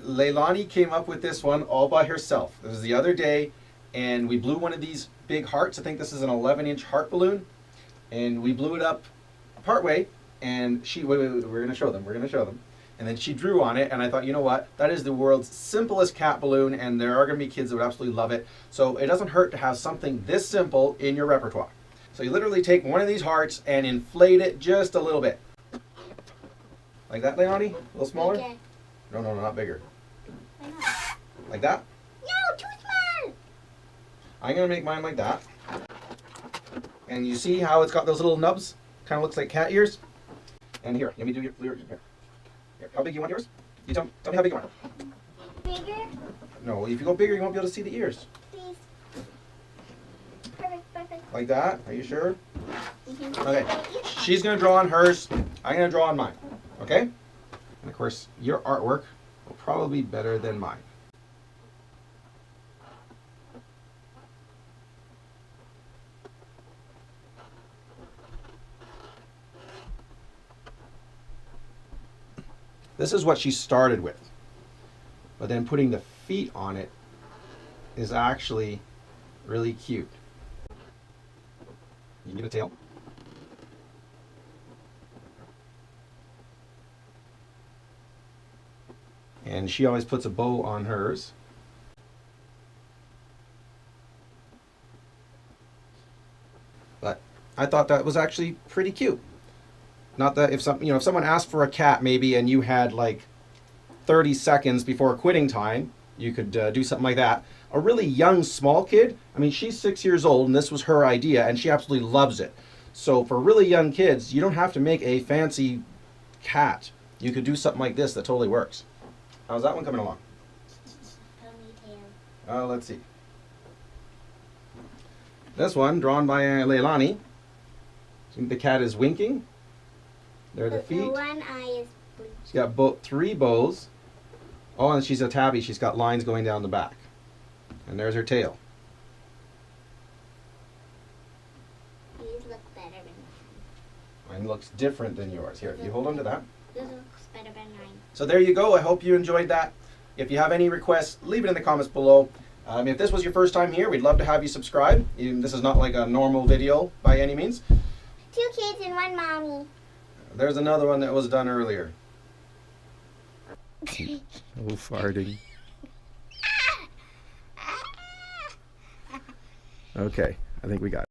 Leilani came up with this one all by herself. It was the other day, and we blew one of these big hearts. I think this is an 11-inch heart balloon, and we blew it up partway, and we're going to show them. And then she drew on it, and I thought, you know what? That is the world's simplest cat balloon, and there are going to be kids that would absolutely love it. So it doesn't hurt to have something this simple in your repertoire. So you literally take one of these hearts and inflate it just a little bit. Like that, Leilani? A little smaller? Okay. No, not bigger. Why not? Like that? No, too small! I'm going to make mine like that. And you see how it's got those little nubs? Kind of looks like cat ears. And here, let me do your here. Here. How big you want yours? You tell me how big you want. Bigger? No, if you go bigger, you won't be able to see the ears. Please. Perfect. Like that? Are you sure? Mm-hmm. Okay. She's going to draw on hers. I'm going to draw on mine. Okay? And of course, your artwork will probably be better than mine. This is what she started with. But then putting the feet on it is actually really cute. You get a tail. And she always puts a bow on hers. But I thought that was actually pretty cute. Not that if someone asked for a cat maybe and you had like 30 seconds before quitting time, you could do something like that. A really young small kid, I mean, she's 6 years old and this was her idea and she absolutely loves it. So for really young kids, you don't have to make a fancy cat. You could do something like this that totally works. How's that one coming along? Ponytail. Let's see. This one, drawn by Leilani. The cat is winking. There are the feet. The one eye is blue. She's got 3 bows. Oh, and she's a tabby. She's got lines going down the back. And there's her tail. These look better than mine. Mine looks different than yours. Here, you hold on to that. This looks better than mine. So there you go. I hope you enjoyed that. If you have any requests, leave it in the comments below. If this was your first time here, we'd love to have you subscribe. This is not like a normal video by any means. 2 kids and 1 mommy. There's another one that was done earlier. Oh, farting. Okay, I think we got it.